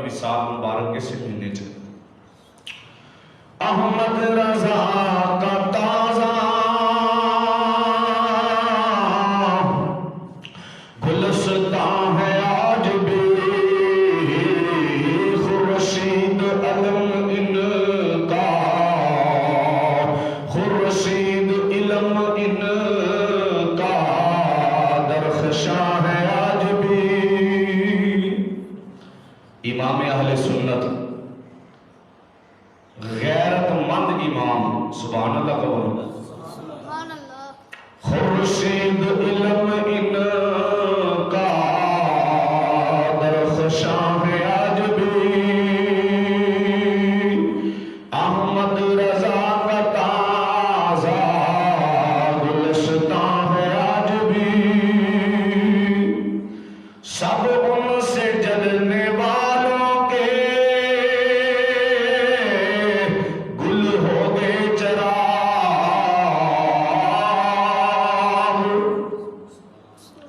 وصال مبارک کے سے مہینے چ احمد رضا کا تازہ گلستان ہے آج بھی خورشید علم ان کا، خورشید علم ان کا درخشاں ہے آج بھی۔ امام اہل سنت، غیرت مند امام، سبحان اللہ کہو، سبحان اللہ۔ خورشید علم ان کا درخشاں ہے آج بھی، احمد رضا کا تازہ گلستان ہے آج بھی، سب ان سے جلنے والوں کے گل ہو گئے چراغ۔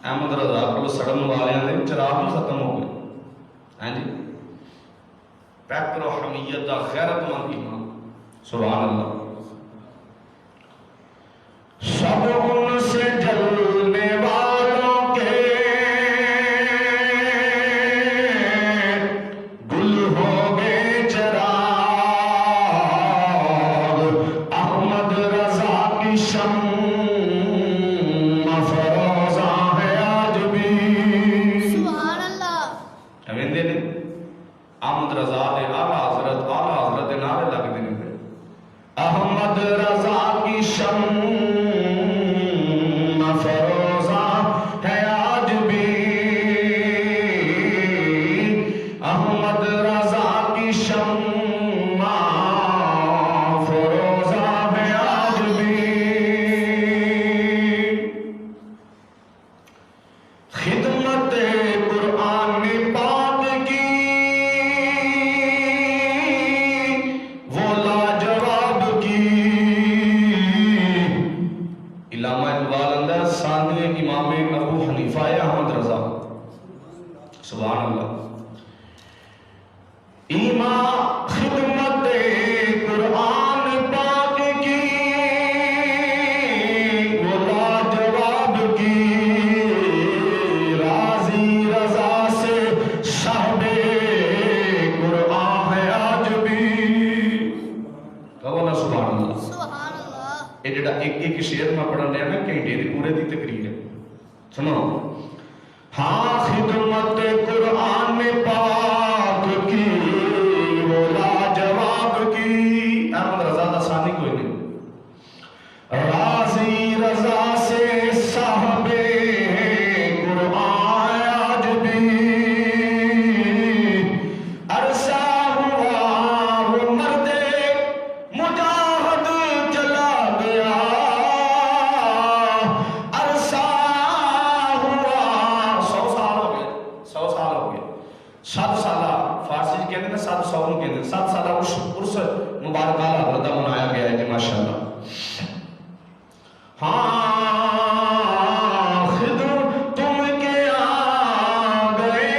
احمد رضا کو سڑن والے دے چراغ بھی ختم ہو گئے۔ ہاں جی، پیکر و حمیت دا غیرت مند امام، سبحان اللہ۔ سب ان سے جلنے والوں کے گل ہو گئے چراغ، احمد رضا کی شمع فروزاں ہے آج بھی۔ سبحان اللہ۔ ہمیں دے دیں احمد رضا دے اعلیٰ حضرت نعرے لگ دے دیں، احمد رضا کی شمع فروزاں ہے آج بھی، احمد رضا کی شمع فروزاں ہے آج بھی۔ خدمت قرآن پاک کی وہ لاجواب کی، علامہ اقبال اندر ثانی امام ابو حنیفہ احمد رضا، سبحان اللہ۔ ایمان خدمت قرآن پاک کی وہ لاجواب کی، راضی رضا سے صاحب قرآن ہے آج بھی۔ کہو نا سبحان اللہ۔ سبحان اللہ۔ یہ جڑا ایک شعر میں پڑھن رہا نا گھنٹے دی پورے دی تقریر ہے، سنو۔ ہاں خدمت قرآن پاک کی وہ لاجواب کی، احمد رضا دا ثانی کوئی نہیں، راضی رضا سے صاحب قرآن آج بھی، عرصہ ہوا وہ مرد مجاہد چلا گیا، عرصہ ہوا 100 سال ہو گئے، 100 سال ہو گئے، 7 سالہ فارسی کہتے ہیں 700 کہتے ہیں، 7 سالہ عرس مبارک حضرت منایا گیا ہے جی ماشاءاللہ۔ ہاں خدمت تم کے آ گئے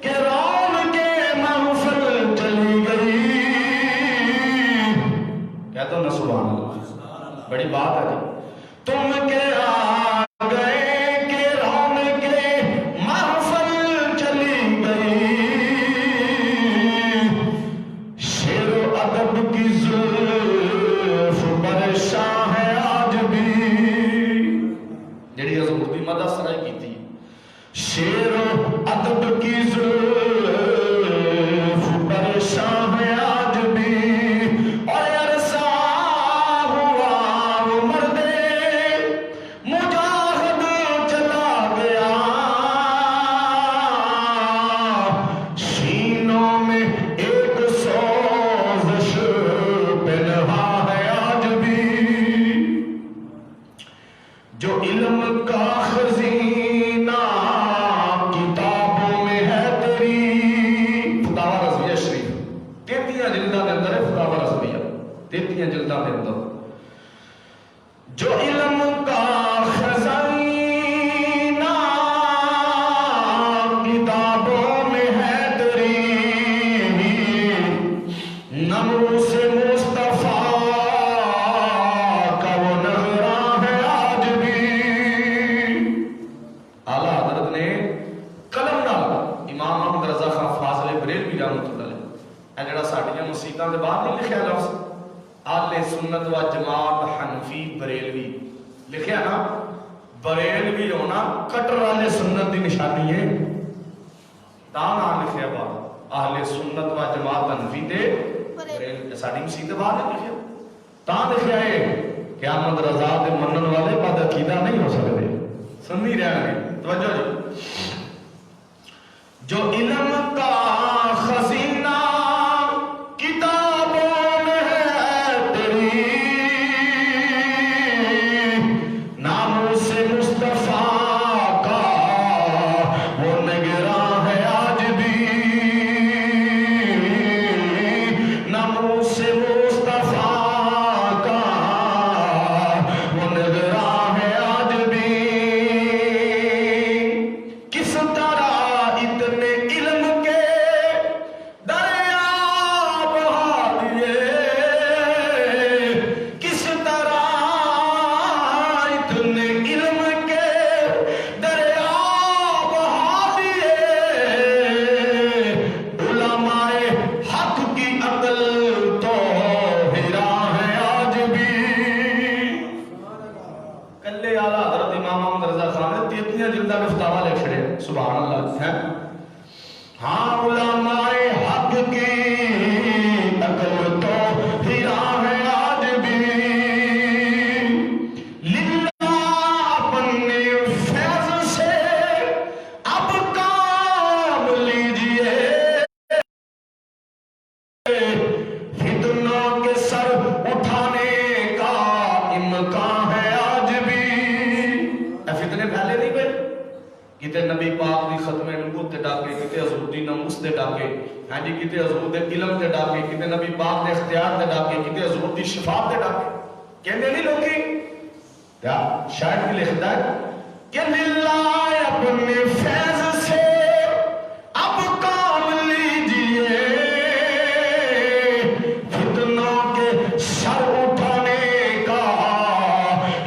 کہ رون کے محفل چلی گئی، کہتا ہوں نا سبحان اللہ، بڑی بات ہے جی، تم کے آ گئے کہ رون کے محفل چلی گئی، شعر و ادب کی زلف پریشان ہے آج بھی، جڑی حضور دی مدح سرائی کی تھی، شعر و ادب کی زلف پریشان ہے آج بھی، اور عرصہ ہوا وہ مرد مجاہد چلا گیا، سینوں میں ایک سوزش پنہا ہے آج بھی، جو علم کا خزینہ کتابوں میں ہے تیری، فتاوی رضویہ شریف 33 جلداں دے اندر ہے، فتاوی رضویہ 33 جلداں دے اندر، جو علم کا خزینہ کتابوں نمو سے مصطفیٰ کا وہ نغرہ ہے آج بھی. اعلیٰ حضرت نے قلم نال امام احمد رضا خان فاضل بریلوی رحمۃ اللہ علیہ اے جڑا ساڈیاں مسیتاں دے بعد نہیں لکھیا لفظ اہل سنت و جماعت حنفی بریلوی لکھیا نا. بریلوی ہونا کٹر والے سنت دی نشانی ہے. تا نام لکھیا بعد اہل سنت و جماعت حنفی دے بریلوی ساڈی مسیت دے بعد نہیں لکھیا. تا لکھیا ہے کہ احمد رضا دے منن والے بد عقیدہ نہیں ہو سکتے. سنی رہن گے توجہ جی. جو علم کا خزینہ کتابوں میں ہے تیری ناموں سے مصطفیٰ کا وہ نگراں ہے آج بھی. ناموں سے مصطفیٰ کا وہ نگراں ہے آج بھی. کس طرح اتنے علم کے دریا بہا دیے. کس طرح اتنے علم کے دریا بہا دیے. علماء حق کی عقل تو ہیرا ہے آج بھی. کلے اعلیٰ حضرت امام احمد رضا خان نے 33 جلداں میں فتاوا لکھ چھڑے. سبحان اللہ ہے. ہاں علماء حق کی عقل تو ہیرا ہے آج بھی. للہ اپنے فیض سے اب کام لیجئے. فتنوں کے سر اٹھانے کا امکان ہے آج بھی. اے فتنے پھیلے نہیں پہ کتے نبی پاک دی ختم نبوت تے ڈاکے, کتے حضور دی ناموس تے ڈاکے, ہاں جی کتے حضور دے علم تے ڈاکے, کتے نبی پاک دے اختیار تے ڈاکے, کتے حضور دی شفاعت تے ڈاکے. کہندے نہیں لوگی کیا شاید بھی لکھتا ہے کہ للہ اپنے فیض سے اب کام لیجئے. فتنوں کے سر اٹھانے کا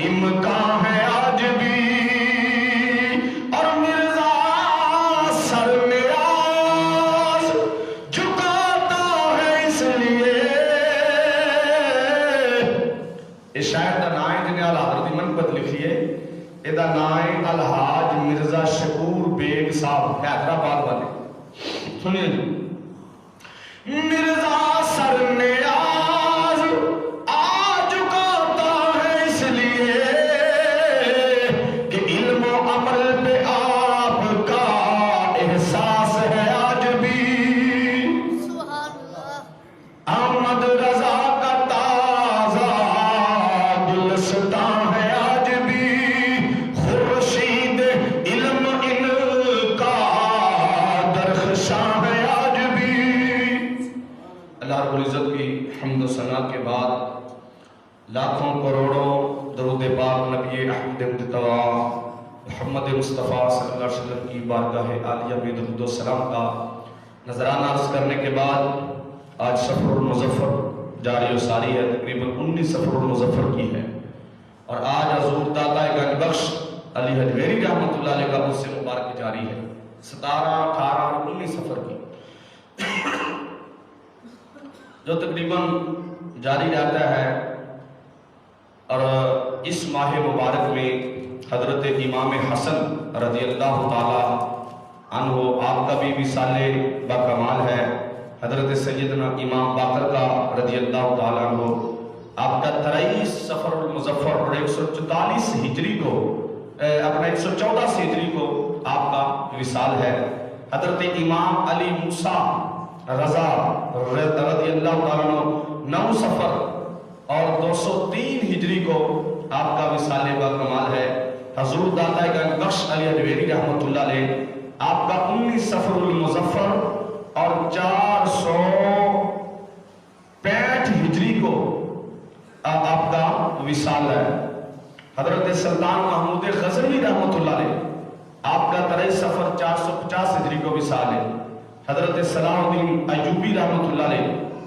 امکان ہے آج بھی. اور مرزا سر نیاز جھکاتا ہے اس لیے. یہ شاعر دا نام ہے جنہیں اعلیٰ حضرت منقبت لکھی ہے. یہ دا نام ہے الحاج مرزا شکور بیگ صاحب حیدرآباد والے. سنیے جی. مرزا سر نیاز آ جھکاتا ہے اس لیے کہ علم و عمل پہ آپ کا احساس ہے آج بھی. سبحان اللہ. احمد رضا کا تازہ گلستان ہے آج بھی. خورشید علم ان کا درخشاں ہے آج بھی. اللہ رب العزت کی حمد و ثنا کے بعد لاکھوں کروڑوں درود پاک نبی احمد مجتبی محمد مصطفیٰ صلی اللہ علیہ وسلم کی بارگاہ عالیہ میں درود و سلام کا نذرانہ عرض کرنے کے بعد آج سفر المظفر جاری و ساری ہے. تقریباً 19 سفر المظفر کی ہے اور آج حضور داتا گنج بخش علی حجویری رحمۃ اللہ علیہ کا اس سے مبارک جاری ہے. 17 18 اور 19 سفر کی جو تقریباً جاری رہتا ہے. اور اس ماہ مبارک میں حضرت امام حسن رضی اللہ تعالی عنہ آپ کا بھی وصال باکمال ہے. حضرت سیدنا امام باقر کا رضی اللہ تعالی عنہ آپ کا 23 سفر المظفر اور 144 ہجری کو اپنا 114 ہجری کو آپ کا وصال ہے. حضرت امام علی موسیٰ رضا رضی اللہ تعالیٰ عنہ 9 سفر اور 203 ہجری کو آپ کا وصال باکمال ہے. حضور داتا گنج بخش علی حجویری رحمۃ اللہ علیہ آپ کا 19 سفر المظفر اور 465 ہجری کو آپ کا وصال ہے. حضرت سلطان محمود غزنوی رحمۃ اللہ علیہ آپ کا 23 سفر 450 ہجری کو وصال ہے. حضرت صلاح الدین ایوبی رحمۃ اللہ علیہ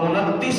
29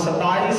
27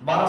12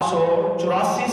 184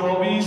24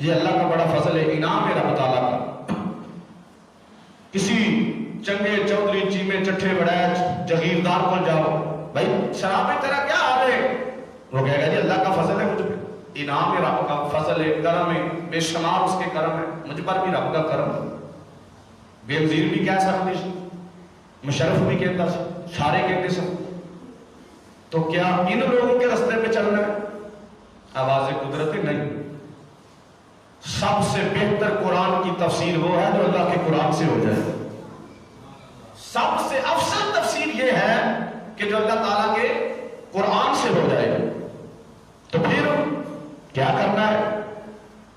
یہ اللہ کا بڑا فضل ہے، انعام ہے رب تعالیٰ کا۔ کسی چنگے چودھری چیمے چٹھے بڑائے جگیردار کو جاؤ، بھائی شراب تیرا کیا حال ہے؟ وہ کہے گا جی اللہ کا فضل ہے مجھ پہ، انعام ہے رب کا، فضل ہے، کرم ہے، بے شمار اس کے کرم ہے، مجھ پر بھی رب کا کرم ہے۔ بے نظیر بھی کہہ سکتے ہیں، مشرف بھی کہتا ہے، سارے کہتے ہیں۔ تو کیا ان لوگوں کے رستے پہ چلنا ہے؟ آواز قدرت نہیں۔ سب سے بہتر قرآن کی تفسیر وہ ہے جو اللہ کے قرآن سے ہو جائے۔ سب سے افضل تفسیر یہ ہے کہ جو اللہ تعالیٰ کے قرآن سے ہو جائے۔ تو پھر کیا کرنا ہے؟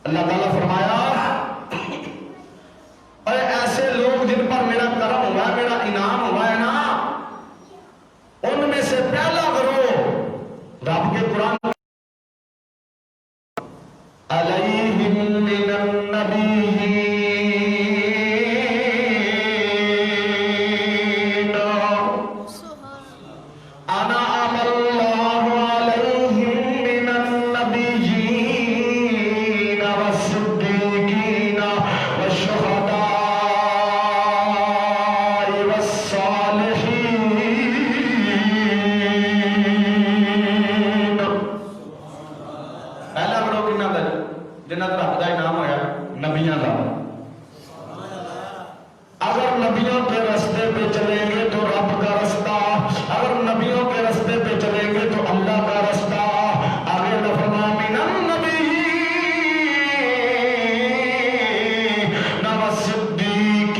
اللہ تعالیٰ فرمایا اے ایسے لوگ جن پر میرا کرم ہوا ہے، میرا انعام ہوا ہے نا، ان میں سے پہلا گروہ رب کے قرآن علیہم من النبیین انعم اللہ علیہم من النبیین والصدیقین والشہداء والصالحین۔ پہلا گروہ کنا دا جنت رب دا انعام ہویا نبیاں دا۔ اگر نبیوں کے رستے پہ چلیں گے تو رب کا رستہ، اگر نبیوں کے رستے پہ چلیں گے تو اللہ کا رستہ۔ آگے نفرما من النبیین والصدیقین۔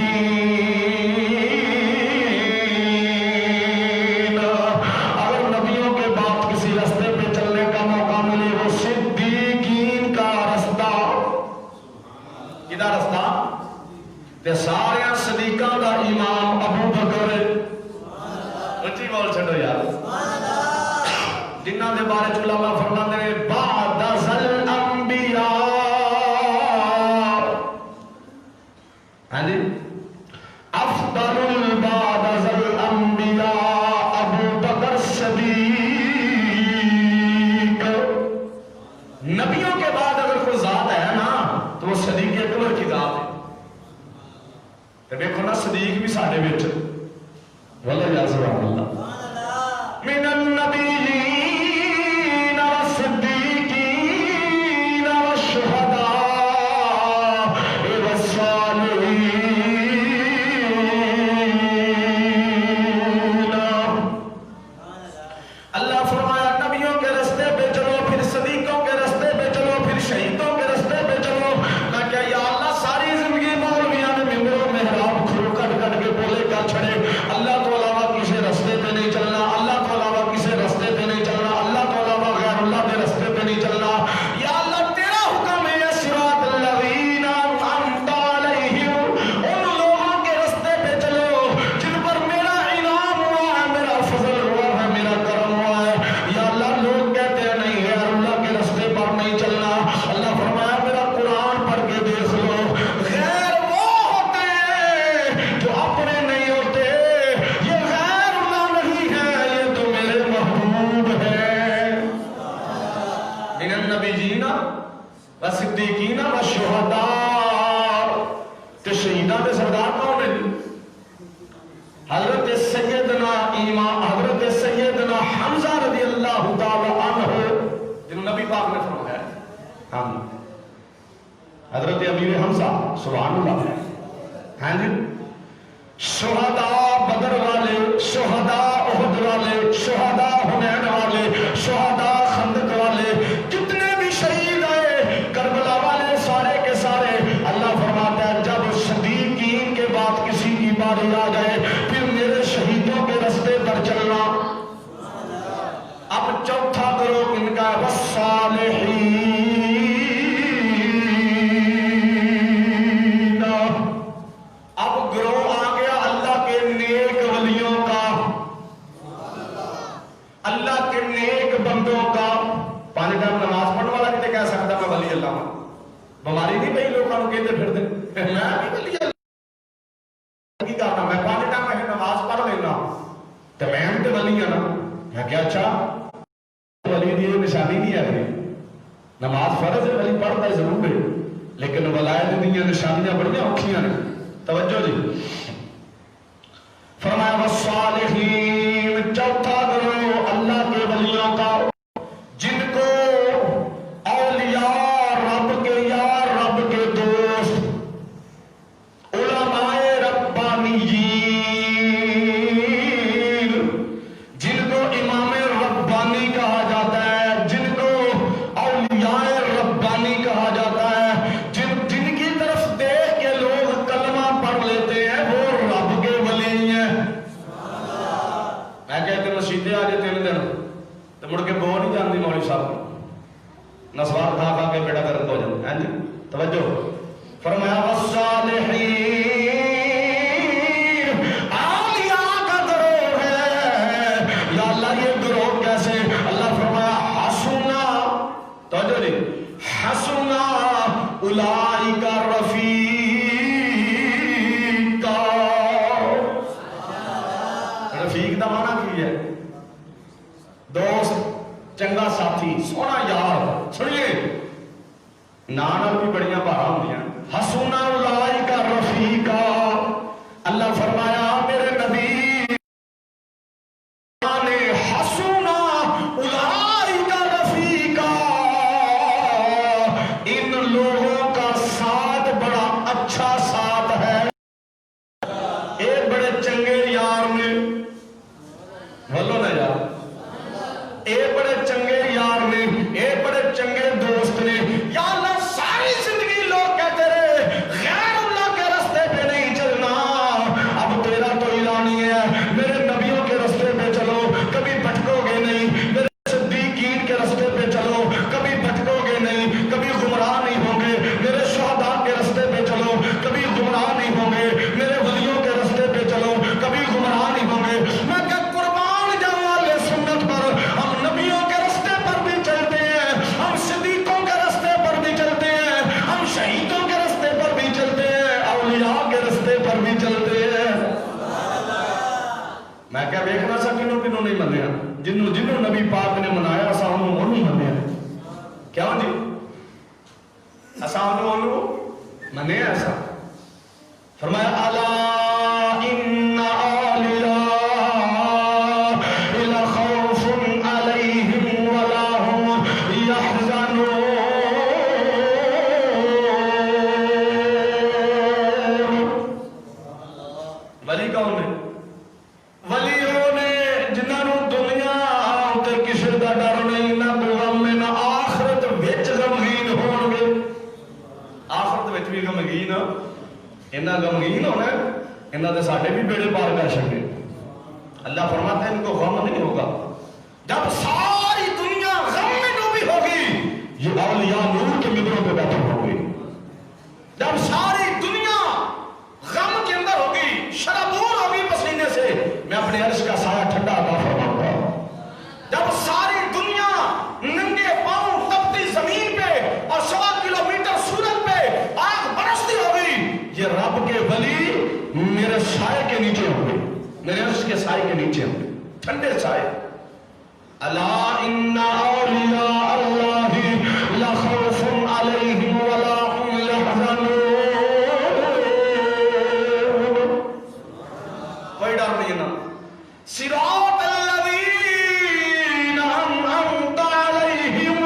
اگر نبیوں کے بعد کسی رستے پہ چلنے کا موقع ملے وہ صدیقین کا رستہ۔ کدھا رستہ؟ تے سارے صدیقاں دا امام ابو بکر، اچھی بول چھڑو یار، جنہاں دے بارے علماء فرماتے ہیں بعد الانبیاء، ہاں جی، افضل بعد الانبیاء ابو بکر صدیق۔ نبیوں کے بعد اگر کوئی ذات ہے نا تو وہ صدیق اکبر کی ذات ہے۔ تو دیکھو نا صدیق بھی سارے بچ واللہ یا سبحان اللہ من النبیین والصدیقین والشہداء والصالحین۔ اللہ فرمایا نبیوں کے رستے پہ چلو، پھر صدیقوں کے رستے پہ چلو، پھر شہیدوں کے رستے پہ چلو۔ میں کہا یا اللہ ساری زندگی مولویاں نے ممبروں محراب کھلو کٹ کٹ کے بولے کر چھڑے، اللہ تو علاوہ کسی رستے پہ نہیں چلنا، اللہ تو علاوہ کسی رستے پہ نہیں چلنا، اللہ تو علاوہ غیر اللہ کے رستے پہ نہیں چلنا۔ یا اللہ تیرا حکم ہے صراط الذین انعمت علیہم، ان لوگوں کے رستے پہ چلو جن پر میرا انعام ہوا ہے، میرا فضل ہوا ہے، میرا کرم ہوا ہے۔ یا اللہ لوگ کہتے ہیں نہیں غیر اللہ کے رستے پر نہیں چلنا، اللہ فرمایا میرا قرآن پڑھ کے دیکھ لو، غیر وہ ہوتے ہیں جو اپنے نہیں ہوتے، یہ غیر اللہ نہیں ہے، یہ تو میرے محبوب ہیں۔ من النبیین والصدیقین والشہداء۔ تے شہیداں دے سردار کون ہیں؟ حضرت سیدنا امام حضرت سیدنا حمزہ رضی اللہ تعالی عنہ، جنہوں نبی پاک نے فرمایا ہے ہم حضرت امیر حمزہ سبحان اللہ، ہاں جی، شہداء بدر والے، شہداء احد والے، شہداء حنین والے، شہداء خندق والے، جتنے بھی شہید آئے کربلا والے سارے کے سارے، اللہ فرماتا ہے جب صدیقین کے بعد کسی کی باری آ جائے پھر میرے شہیدوں کے رستے پر چلنا۔ اب چوتھا گروہ ان کا والصالحین۔ اب گروہ آ گیا اللہ کے نیک ولیوں کا، اللہ کے نیک بندوں کا۔ پانچ ٹائم نماز پڑھنے والا کتے کہہ سکتا میں ولی اللہ ہوں؟ بیماری نہیں پئی لوگوں کو کہتے پھر دے میں بھی ولی اللہ کی کرنا، میں پانچ ٹائم میں نماز پڑھ لینا تو میں بھی تو ولی ہوں نا۔ میں کیا اچھا ولی دی نشانی نہیں ہے، نماز فرض ہے ولی پڑھتا ہے ضرور ہے، لیکن ولایت دیا نشانیاں بڑی اوکھیاں نے. توجہ جی. فرمایا والصالحین، چوتھا گروہ اللہ کے ولیوں کا، جن کو اولیاء رب کے یار، رب کے دوست، علماء ربانیین، جن کو امام ربانی کہا جاتا ہے، جن کو اولیاء ربانی کہا جاتا ہے، جن کی طرف دیکھ کے لوگ کلمہ پڑھ لیتے ہیں، وہ رب کے ولی ہیں. میں کہتے مسیحے آ جائے 3 دن تو مڑ کے بو نہیں جانتی مولوی صاحب کو، نسوار کھا کھا کے بیٹا گرک ہو جاتا ہے. جی توجہ. فرمایا والصالحین، اولیاء کا گروہ ہے. یا اللہ یہ گروہ کیسے؟ اللہ فرمایا حسنا، توجہ جی، حسنا اولئک رفیقا. رفیق دا معنی کی ہے؟ دوست، چنگا ساتھی، سونا یار. سنیے نانا بھی بڑیاں بارہ ہوندیاں. حسنا اولئک رفیقا. اللہ فرمایا میرے نبی نے حسنا اولئک رفیقا، ان لوگوں کا ساتھ بڑا اچھا ساتھ ہے. ایک بڑے چنگے یار نے، بولو نا یار، ایک بڑے چنگے یار نے، ایک بڑے چنگے دوست نے. یا اللہ ساری زندگی لوگ کہتے رہے غیر اللہ کے راستے پہ نہیں چلنا، اب تیرا تو اعلان ہی ہے میرے نبیوں کے راستے پہ چلو کبھی بھٹکو گے نہیں، میرے صدیقین کے راستے پہ چلو کبھی بھٹکو گے نہیں، کبھی گمراہ نہیں ہوں گے، میرے شہداء کے راستے پہ چلو کبھی گمراہ نہیں ہوں گے، میرے ولیوں کے راستے پہ چلو کبھی گمراہ نہیں ہوں گے. میں کہ قربان جاؤں اہل سنت پر، ہم نبیوں کے راستے پر بھی چلتے ہیں، ہم صدیقوں کے راستے پر بھی چلتے ہیں، ہم شہیدوں کے راستے پر بھی چلتے ہیں، اولیاء کے راستے پر بھی چلتے ہیں. میں کیا دیکھنا سا کنوں کنوں نہیں منیا، جنوں جنوں نبی پاک نے منایا اسا انہوں منیا. کیا جی اسا انہوں منیا ایسا. فرمایا الا ان اولیاء خوف علیہم ولا هم يحزنون. ولی کون نے؟ ولیوں نے جنہوں دنیا تے کسی دا ڈر نہیں، نہ غم نہ آخرت وچ غمگین ہون گے. آخرت وچ بھی غمگین، انہاں غمگین ہونا ہے، انہاں دے ساڈے بھی بیڑے پار کر چھڑے. اللہ فرماتا ہے ان کو غم نہیں ہوگا. جب ساری دنیا غم میں ڈوبی ہوگی، یہ اولیاء نور کے ممبروں پہ بیٹھے ہوں گے. جب ساری دنیا غم کے اندر ہوگی، شرابور ہوگی پسینے سے، میں اپنے عرش کا سایہ ٹھنڈا عطا فرماؤں گا. جب ساری دنیا ننگے پاؤں تپتی زمین پہ اور 100 کلومیٹر سورج پہ آگ برستی ہوگی، یہ رب کے ولی میرے سائے کے نیچے ہوں گے، میرے عرش کے سائے کے نیچے ہوں گے، ٹھنڈے سائے. الا ان اولیاء اللہ لا خوف علیہم ولا هم يحزنون. کوئی ڈر نہیں نا. صراط الذین انعمت علیہم،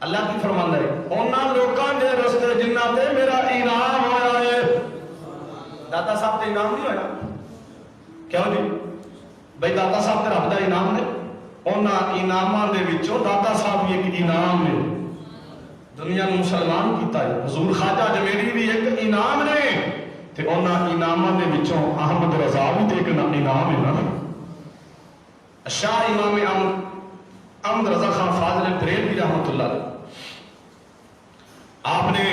اللہ کی فرمان ہے انہاں لوکاں دے رستے جنہاں تے میرا انعام ہویا ہے. داتا صاحب تے انعام نہیں ہویا؟ کیوں جی بھائی داتا صاحب تے رب دا انعام ہے. انہاں انعاماں دے وچوں داتا صاحب بھی ایک انعام ہے. دنیا نو مسلمان کیتا ہے. حضور خواجہ جمیلی بھی ایک انعام نے، تے انہاں انعاماں دے وچوں احمد رضا بھی تے ایک انعام ہے نا. شاہ امام احمد رضا خان فاضل بریلوی رحمۃ اللہ علیہ، آپ نے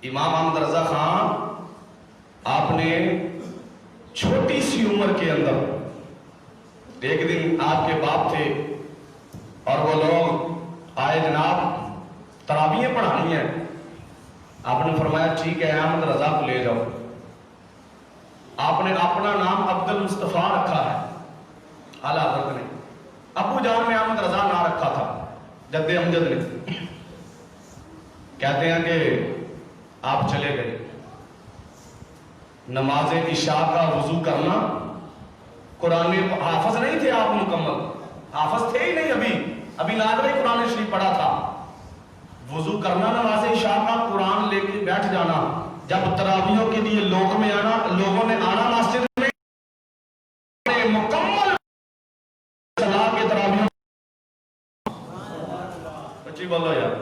امام احمد رضا خان آپ نے چھوٹی سی عمر کے اندر ایک دن آپ کے باپ تھے اور وہ لوگ آئے جناب تراویحیں پڑھانی ہیں. آپ نے فرمایا ٹھیک ہے احمد رضا کو لے جاؤ. آپ نے اپنا نام عبد المصطفیٰ رکھا ہے. اعلیٰ حضرت نے ابو جان نے احمد رضا نہ رکھا تھا، جد امجد نے. کہتے ہیں کہ آپ چلے گئے, نماز عشاء کا وضو کرنا, قرآن حافظ نہیں تھے آپ مکمل, حافظ تھے ہی نہیں, ابھی نادر قرآن شریف پڑھا تھا. وضو کرنا نماز عشاء کا, قرآن لے کے بیٹھ جانا, جب تراویحوں کے لیے لوگوں نے آنا مسجد میں, مکمل صلاح کے تراویحوں, بچی بولو یار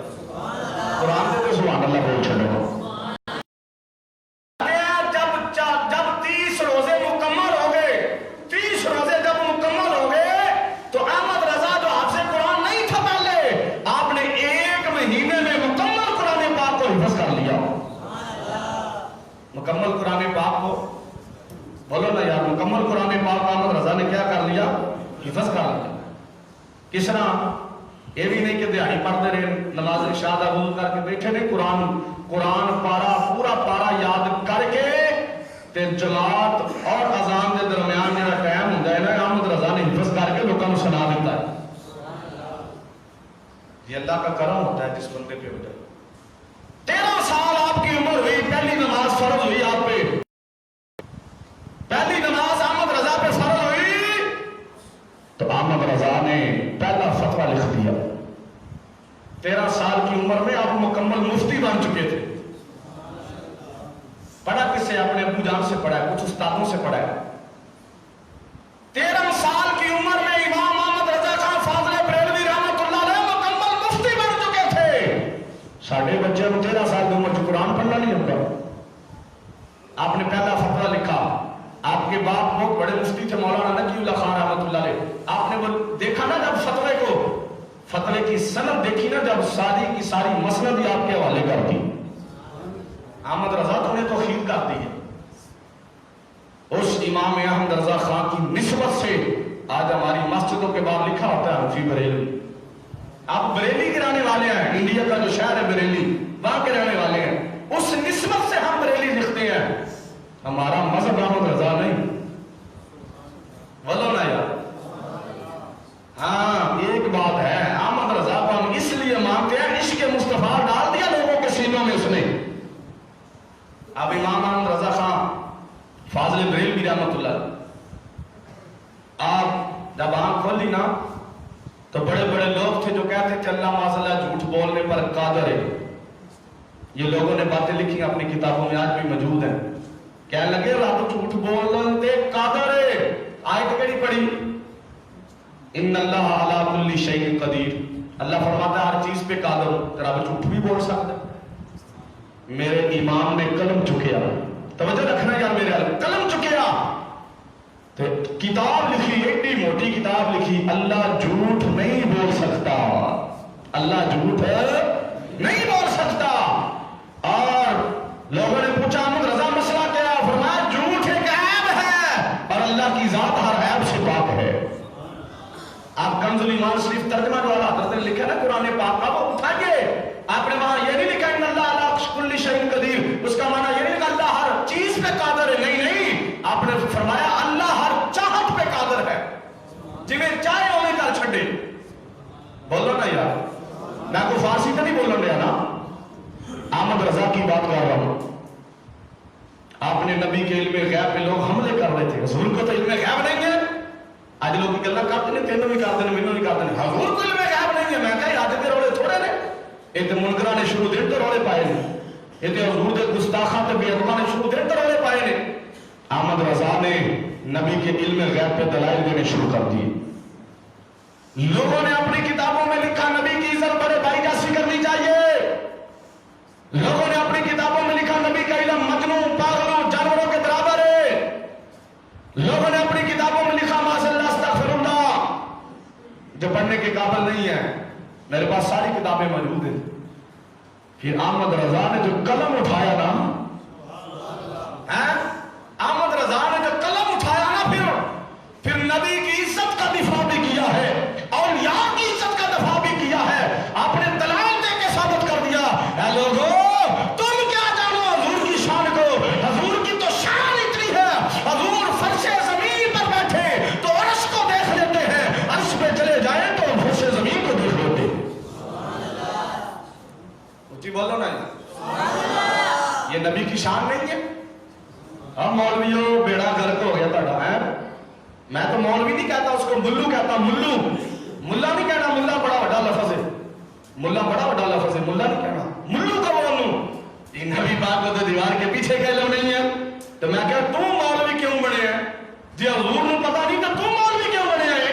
قرآن سے تو سبحان اللہ بول چلو. جب 30 روزے مکمل ہو گئے, 30 روزے جب مکمل ہو گئے تو احمد رضا جو آپ سے قرآن نہیں تھا پہلے, آپ نے 1 مہینے میں مکمل قرآن پاک کو حفظ کر لیا. مکمل قرآن پاک کو بولو نا یار, مکمل قرآن پاک کو احمد رضا نے کیا کر لیا, حفظ کر لیا. کس طرح؟ یہ بھی نہیں کہ دیہاڑی پڑھتے رہے, نماز عشاء دا وضو کر کے بیٹھے نہیں, قرآن پارا پورا پارا یاد کر کے تے جماعت اور اذان دے درمیان جڑا ٹائم ہوندا ہے نا, احمد رضا نے حفظ کر کے لوگوں کو سنا دیتا ہے. یہ اللہ کا کرم ہوتا ہے جس بندے پہ ہوتا ہے. 13 سال آپ کی عمر ہوئی, پہلی نماز فرض ہوئی آپ پہ, پہلی نماز احمد رضا پہ فرض ہوئی تو احمد رضا نے پہلا فتویٰ لکھ دیا. 13 سال کی عمر میں آپ مکمل مفتی بن چکے تھے. پڑھا کس سے؟ اپنے ابو جان سے پڑھا ہے, کچھ استادوں سے پڑھا ہے. 13 سال کی عمر میں امام احمد رضا خان فاضل بریلوی رحمۃ اللہ علیہ مکمل مفتی بن چکے تھے. ساڑھے بچے کو 13 سال کی عمر سے قرآن پڑھنا نہیں ہوتا. آپ نے پہلا فتویٰ لکھا. آپ کے باپ بہت بڑے مفتی تھے, مولانا نقی اللہ خان رحمۃ اللہ علیہ. آپ نے وہ دیکھا نا جب فتوے کی سند دیکھی نا, جب ساری کی ساری مسند ہی آپ کے حوالے کر دی. احمد رضا تو نے توحید کر دی ہے. اس امام احمد رضا خان کی نسبت سے آج ہماری مسجدوں کے بعد لکھا ہوتا ہے حنفی بریلوی. آپ بریلی کے رہنے والے ہیں, انڈیا کا جو شہر ہے بریلی, وہاں کے رہنے والے ہیں. اس نسبت سے ہم بریلی لکھتے ہیں. ہمارا مذہب احمد رضا نہیں. بولو نا یار. ہاں ایک بات ہے, احمد رضا کو ہم اس لیے مانتے ہیں, عشق مصطفیٰ ڈال دیا لوگوں کے سینوں میں اس نے. اب امام احمد رضا خان فاضل بریلوی رحمۃ اللہ, آپ جب آنکھ کھولی نا تو بڑے بڑے لوگ تھے جو کہتے تھے اللہ معاذ اللہ جھوٹ بولنے پر قادر ہے. یہ لوگوں نے باتیں لکھی اپنی کتابوں میں, آج بھی موجود ہیں. کہنے لگے رب جھوٹ بولنے قادر ہے. آیت کیڑی پڑھی؟ ان اللہ علی کل شیء قدیر. اللہ فرماتا ہے ہر چیز پہ قادر ہو. رب جھوٹ بھی بول سکتا ہے. میرے امام نے قلم چکیا, توجہ رکھنا یار, میرے قلم چکیا تو کتاب لکھی, ایک موٹی کتاب لکھی, اللہ جھوٹ نہیں بول سکتا, اللہ جھوٹ نہیں بول سکتا. اور لوگوں نے پوچھا احمد رضا مسئلہ کیا؟ فرمایا جھوٹ ایک عیب ہے اور اللہ کی ذات ہر عیب سے پاک ہے. آپ کنز الایمان شریف ترجمہ جو اللہ حضرت نے لکھا نا قرآن پاک کا, وہ اٹھائیے. آپ نے وہاں یہ نہیں لکھا ان اللہ علی کل شیء قدیر, اس کا معنی یہ نہیں لکھا اللہ ہر چیز پہ قادر ہے. نہیں, آپ نے فرمایا اللہ ہر چاہت پہ قادر ہے, جنہیں چاہے انہیں کر چھڑے. بولو نا یار, میں کوئی فارسی تو نہیں بولن رہا نا, احمد رضا کی بات کر رہا ہوں. آپ نے نبی کے علم غیب پہ لوگ حملے کر رہے تھے. حضور کو تو علم غیب نہیں ہے. آج لوگ کی گلا کرتے ہیں, تینوں بھی کرتے ہیں, مینوں بھی کرتے ہیں. حضور کو علم غیب نہیں ہے. میں کہا آج کے روڑے تھوڑے نے, یہ تو منکراں نے شروع دن تو روڑے پائے نے, یہ تو حضور دے گستاخاں تے بے ادباں نے شروع دن تو روڑے پائے نے. احمد رضا نے نبی کے علم غیب پہ دلائل دینے شروع کر دیے. لوگوں نے اپنی کتابوں میں لکھا نبی کی عزت بڑے بھائی جیسی کرنی چاہیے. لوگوں نے اپنی کتابوں میں لکھا نبی کا علم مجنون, پاگلوں, جانوروں کے برابر ہے. لوگوں نے اپنی کتابوں میں لکھا معاذ اللہ استغفر اللہ, جو پڑھنے کے قابل نہیں ہے. میرے پاس ساری کتابیں موجود ہیں. پھر احمد رضا نے جو قلم اٹھایا نا, احمد رضا نے جو قلم اٹھایا نا, پھر نبی کی عزت کا دفاع بھی کیا ہے, اولیاء کی عزت کا دفاع بھی کیا ہے. آپ نے دلائل دے کے ثابت کر دیا, اے لوگوں تم کیا جانو حضور کی شان کو. حضور کی تو شان اتنی ہے, حضور فرش زمین پر بیٹھے تو عرش کو دیکھ لیتے ہیں, عرش پہ چلے جائیں تو فرش زمین کو دیکھ لیتے ہیں. بولو نا یہ نبی کی شان نہیں ہے؟ اب مولویوں بیڑا گرک ہو گیا تھا ہے. میں تو مولوی نہیں کہتا اس کو، ملو کہتا. ملو ملا نہیں کہنا، ملا بڑا بڑا لفظ ہے، ملا بڑا بڑا لفظ ہے، ملا نہیں کہنا، ملو کا بولوں. یہ نبی پاک کو تو دیوار کے پیچھے کا علم نہیں ہے. تو میں کہا تم مولوی کیوں بنے ہیں؟ جی حضور نے پتا نہیں تو تم مولوی کیوں بنے ہیں؟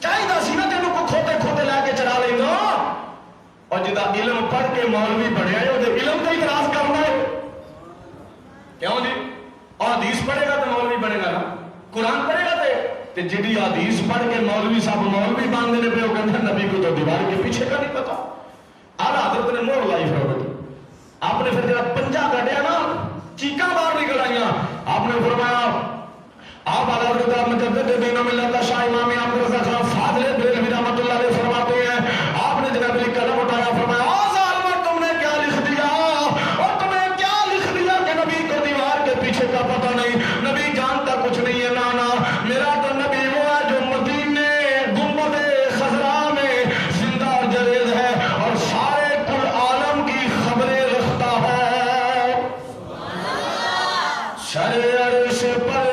چاہیے سی نا تینوں کو کھوتے کھوتے لے کے چڑھا لیں گا. اور جدا علم پڑھ کے مولوی بنے ہیں وہ علم کا اعتراض کرنا ہے. کیوں جی؟ اور حدیث پڑھے گا تو مولوی بنے گا نا، قرآن پڑھے گا تو جی حدیث پڑھ کے مولوی صاحب مولوی باندھنے پہ وہ کہتے نبی کو تو دیوار کے پیچھے کا نہیں پتا. آلہ حضرت نے مور لائی پھر آپ نے پھر جب پنجا کٹیا نا چیکاں باہر نکل آئیاں. آپ نے فرمایا آپ اعلیٰ حضرت مجدد دین و ملت شاہ امام احمد رضا خان فاضل بریلوی رحمۃ اللہ علیہ فرماتے ہیں آپ نے جناب علی قلم اٹھایا فرمایا آ ظالمہ تم نے کیا لکھ دیا اور تمہیں کیا لکھ دیا کہ نبی کو دیوار کے پیچھے کا پتہ نہیں، نبی جانتا کچھ نہیں ہے. نانا میرا تو نبی وہ ہے جو مدینے گنبد خضرا میں زندہ جریز ہے اور سارے کل عالم کی خبریں رکھتا ہے. شرع عرش پر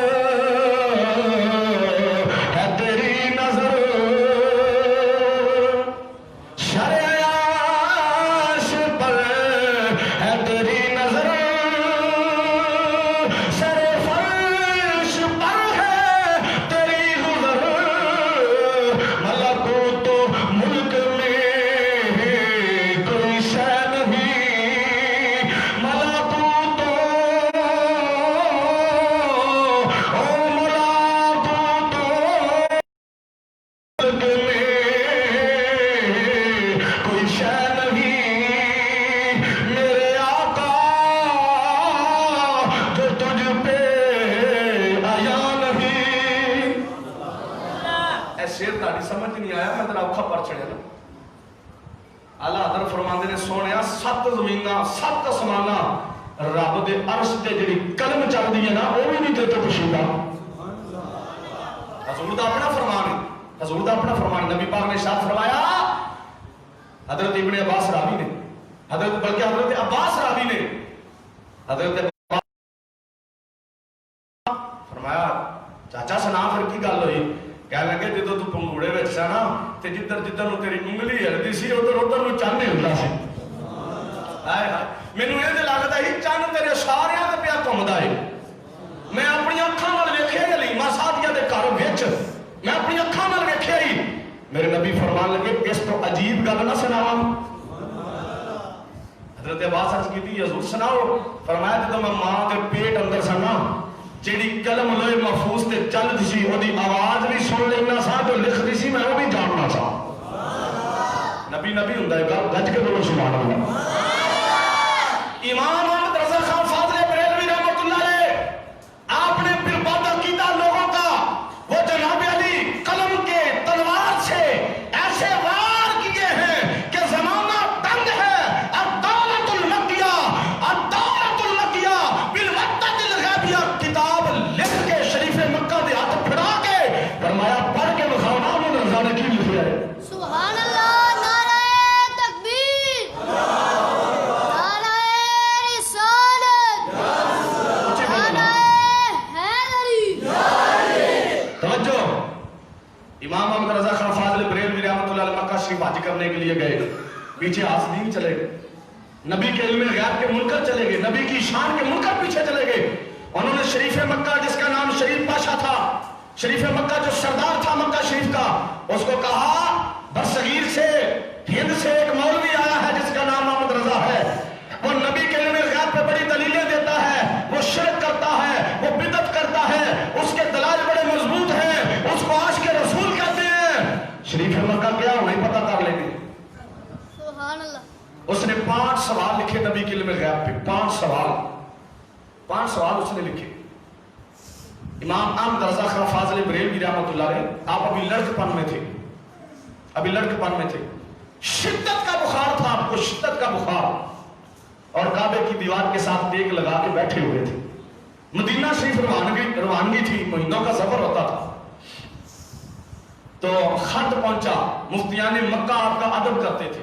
سمجھ نہیں آیا میں تیرا اوکھا پر چڑھے نا. اللہ حضرت فرماندے نے سونیا 7 زمیناں 7 آسماناں رب دے عرش تے جڑی قلم چل دی ہے نا وہ بھی نہیں تے تو پوچھدا. حضور دا اپنا فرمان ہے، حضور دا اپنا فرمان. نبی پاک نے ارشاد فرمایا حضرت ابن عباس راوی نے حضرت بلکہ حضرت عباس راوی نے حضرت فرمایا چاچا سنا پھر کی گل ہوئی؟ کہنے لگے جدو تو پنگوڑے وچ سا نا تے جدھر جدھر نو تیری انگلی ہلدی سی ادھر ادھر نو چن ہلدا سی. ہائے ہائے مینوں اے تے لگدا ہی چن تیرے ساریاں تے پیا گھومدا ہے. میں اپنی اکھاں نال ویکھیا علیما سادیہ دے گھر وچ میں اپنی اکھاں نال ویکھیا ہی. میرے نبی فرمان لگے اس تو عجیب گل نہ سناواں. حضرت عباس عرض کیتی حضور سناؤ. فرمایا جدوں میں ماں دے پیٹ اندر سا نا جیڑی قلم لوہے محفوظ تے چل دی سی اودی آواز بھی سن لینا سا جو لکھ دی سی میں وہ بھی جاننا سا. نبی نبی ہوندا ہے گل گج کے بولو سبحان اللہ. امام احمد رضا خان فاضل بریلوی رحمۃ اللہ علیہ آپ نے برباد کیتا لوگوں کا. وہ جناب علی قلم کے تلوار سے ایسے وار کیے ہیں کہ زمانہ تنگ ہے. الدولت المکیہ الدولت المکیہ بالوقت الغیبیہ کتاب لکھ کے شریف مکہ دے ہاتھ پھڑا کے فرمایا پڑھ کے بخاؤ نا احمد رضا نے کی لکھا ہے. سبحان اللہ. نعرہ تکبیر، نعرہ رسالت، نعرہ حیدری. توجہ. امام احمد رضا خان فاضل بریلوی رحمۃ اللہ علیہ مکہ شریف حج کرنے کے لیے گئے. پیچھے آسدین چلے گئے، نبی کے علم غیب کے منکر چلے گئے، نبی کی شان کے منکر پیچھے چلے گئے. انہوں نے شریف مکہ جس کا نام شریف پاشا تھا، شریف مکہ جو سردار تھا مکہ شریف کا، اس کو کہا برصغیر سے ہند سے ایک مولوی آیا ہے جس کا نام احمد رضا ہے. وہ نبی کے علم غیب پہ بڑی دلیلیں دیتا ہے، وہ شرک کرتا ہے، وہ بدعت کرتا ہے، اس کے دلائل بڑے مضبوط ہیں، اس کو عاشق کے رسول کہتے ہیں. شریف مکہ کیا انہیں پتہ کر لیں گے. سبحان اللہ. اس نے 5 سوال لکھے نبی کے علم غیب پہ. 5 سوال اس نے لکھے. امام احمد رضا خان فاضل بریلوی رحمۃ اللہ علیہ آپ ابھی لڑکپن میں تھے، شدت کا بخار تھا آپ کو، شدت کا بخار، اور کعبے کی دیوار کے ساتھ ٹیک لگا کے بیٹھے ہوئے تھے. مدینہ شریف روانگی تھی، مہینوں کا سفر ہوتا تھا. تو خط پہنچا، مفتیان مکہ آپ کا ادب کرتے تھے.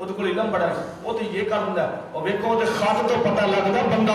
ਉਹਦੇ ਕੋਲ ਇਲਮ ਬੜਾ ਉਹ ਤੇ ਇਹ ਕਰ ਦਿੰਦਾ, ਉਹ ਵੇਖੋ ਉਹਦੇ ਖਤ ਤੋਂ ਪਤਾ ਲੱਗਦਾ ਬੰਦਾ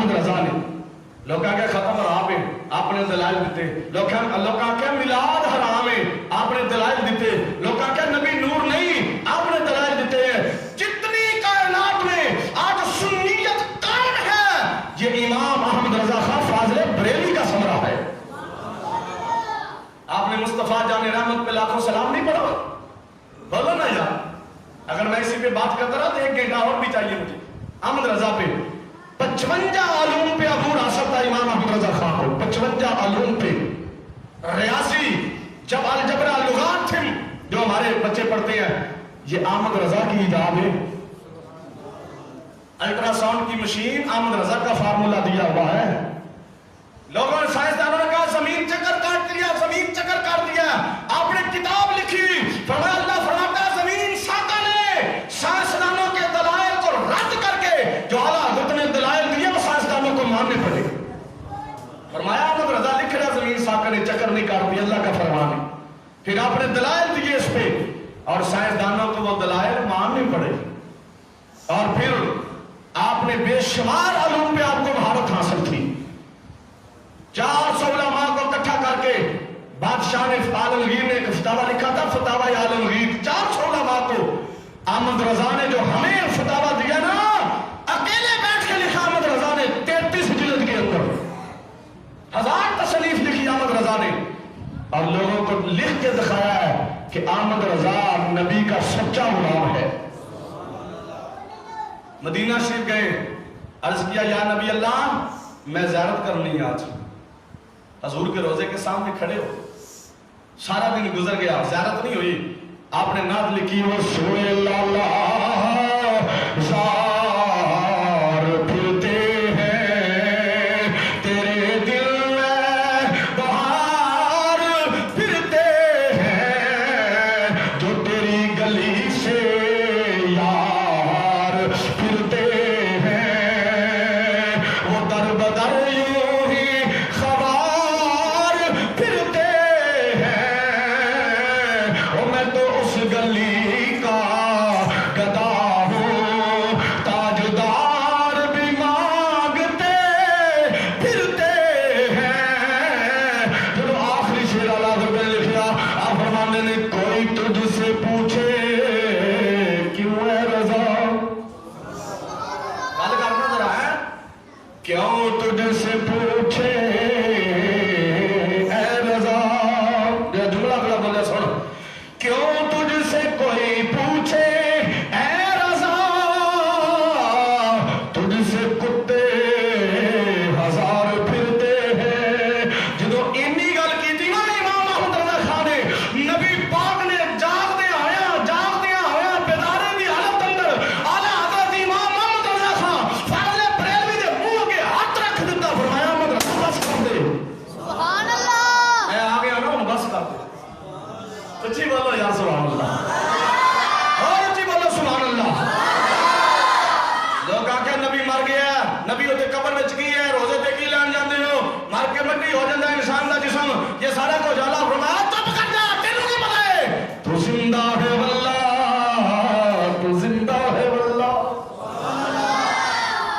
احمد رضا نے لوگ آگے ختم حرام ہے آپ نے دلائل دیتے، لوگ آگے میلاد حرام ہے آپ نے دلائل دیتے، لوگ آگے نبی نور نہیں آپ نے دلائل دیتے ہیں۔ جتنی کائنات میں آج سنیت قائم ہے یہ امام احمد رضا خان فاضل بریلی کا ثمرہ ہے۔ آپ نے مصطفیٰ جان رحمت پہ لاکھوں سلام نہیں پڑھا؟ بولو نا یار، اگر میں اسی پہ بات کرتا رہا تو ایک گھنٹہ اور بھی چاہیے مجھے۔ احمد رضا پہ 55 علوم پہ عبور حاصل تھا امام احمد رضا خان کو، 55 علوم پہ۔ ریاضی جب الجبرا لغات تھے جو ہمارے بچے پڑھتے ہیں یہ احمد رضا کی ایجاد ہے۔ الٹرا ساؤنڈ کی مشین احمد رضا کا فارمولا دیا ہوا ہے۔ لوگوں نے سائنسدانوں نے کہا زمین چکر کاٹ دیا، زمین چکر کاٹ دیا، آپ نے کتاب لکھی، فرمایا اللہ فرماتا ہے زمین ساکن ہے۔ سائنسدانوں کے دلائل کو رد کر کے جو اعلیٰ حضرت نے دلائل دیے وہ سائنسدانوں کو ماننے پڑے۔ فرمایا احمد رضا لکھ رہا زمین ساکن ہے، چکر نہیں کاٹ دیا، اللہ کا فرمان ہے۔ پھر آپ نے دلائل دیے اس پہ اور سائنسدانوں کو وہ دلائل ماننے پڑے، اور پھر آپ نے بے شمار علوم پہ آپ کو مہارت حاصل تھی۔ 400 علماء کو اکٹھا کر کے بادشاہ نے عالمگیر نے ایک فتاوہ لکھا تھا، فتاوہ عالمگیر۔ 400 علماء کو احمد رضا نے جو ہمیں فتاوہ دیا نا اکیلے بیٹھ کے لکھا احمد رضا نے 33 جلد کے اندر، 1000 تصنیف لکھی احمد رضا نے، اور لوگوں کو لکھ کے دکھایا ہے کہ احمد رضا نبی کا سچا غلام ہے۔ مدینہ شریف گئے، عرض کیا یا نبی اللہ میں زیارت کرنی ہے آج۔ حضور کے روزے کے سامنے کھڑے ہو، سارا دن گزر گیا، زیارت نہیں ہوئی۔ آپ نے نعت لکھی وہ سوئے لالا زار پھرتے ہیں تیرے دل میں بہار پھرتے ہیں جو تیری گلی سے یار پھرتے ہیں وہ در بدر یوں ہی گلی کا گدا ہوں تاجدار بھی مانگتے پھرتے ہیں۔ جو آخری شعر اللہ نے لکھا آپ فرمانے نے کوئی تجھ سے پوچھے کیوں ہے رضا، گل کرنا ذرا ہے، کیوں تجھ سے پوچھے اے رضا، یہ جملہ بڑا بولے سن، کیوں تجھ سے کوئی پوچھے اے رضا، تجھ سے کتے ہزار پھرتے ہیں۔ جدو انی گل کی تھی نا امام احمد رضا خان نے، نبی پاک نے جاگدے آیا بیدارے دی حالت اندر اعلیٰ حضرت امام احمد رضا خان فاضل بریلوی دے منہ کے ہاتھ رکھ دیتا، فرمایا احمد رضا بس کر دے، سبحان اللہ، میں آ گیا نا بس کر دے۔ سچی بولو یا سبحان اللہ، اور سچی بولو سبحان اللہ۔ لوگ آکے نبی مر گیا، نبی ہوتے قبر میں چکی ہے، روزے تے کی لین جاندے ہو، مر کے مٹی ہو جاندہ انسان دا جسم، یہ سارا کو جالا فرمایا چپ کر جا، تینوں کی پتہ ہے تو زندہ ہے واللہ، تو زندہ ہے واللہ۔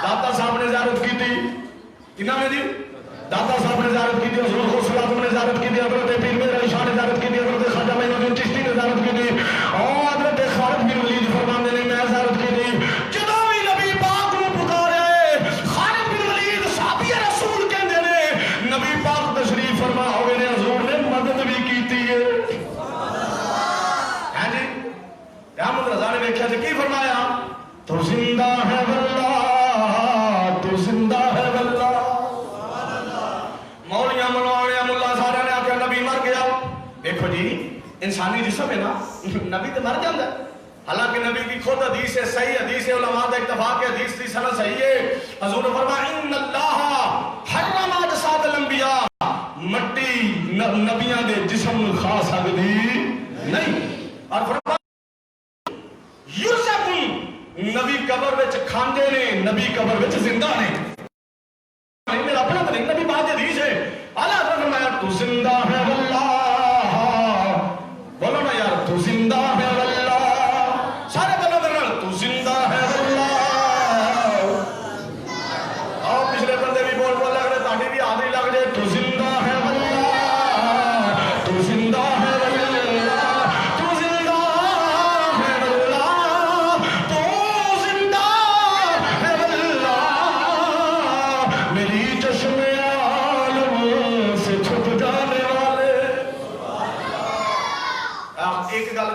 داتا صاحب نے زیارت کی تھی، کنہ میں دی؟ داتا صاحب نے زیارت کی تھی، حضور خسرات نے زیارت کی تھی، حضرت پیر میرا عشاء نے زیارت کی تھی، حضرت خواجہ معین الدین چشتی نے زیارت کی تھی، اور حضرت خالد بن ولید فرماندے نے میں زیارت کی تھی۔ جدوں بھی نبی پاک نو پکارے خالد بن ولید صحابی رسول کہندے نے، نبی پاک تشریف فرما ہوئے نے، حضور نے مدد بھی کیتی ہے۔ ہاں جی، احمد رضا نے دیکھا کہ کی فرمایا تو زندہ ہے واللہ، تو زندہ ہے واللہ۔ مولیاں ملوانیاں ملا سارے نے آکے نبی مر گیا۔ دیکھو جی انسانی جسم ہے نا، نبی تو مر جاندہ ہے، حالانکہ نبی کی خود حدیث ہے، صحیح حدیث ہے، علماء دا اتفاق ہے، حدیث تھی سنہ صحیح ہے۔ حضور نے فرمایا ان اللہ حرم اجساد الانبیاء، مٹی نبیاں دے جسم کھا سکدی نہیں، اور فرمایا یرزقون، نبی قبر وچ کھاندے نے، نبی قبر وچ زندہ نے۔ میرا اپنا تو نہیں، نبی بات حدیث ہے، اعلیٰ حضرت فرمایا تو زندہ ہے واللہ، بولو نا یار تو زندہ ہے واللہ، سارے بولو کرنا تو زندہ ہے واللہ۔ آؤ پچھلے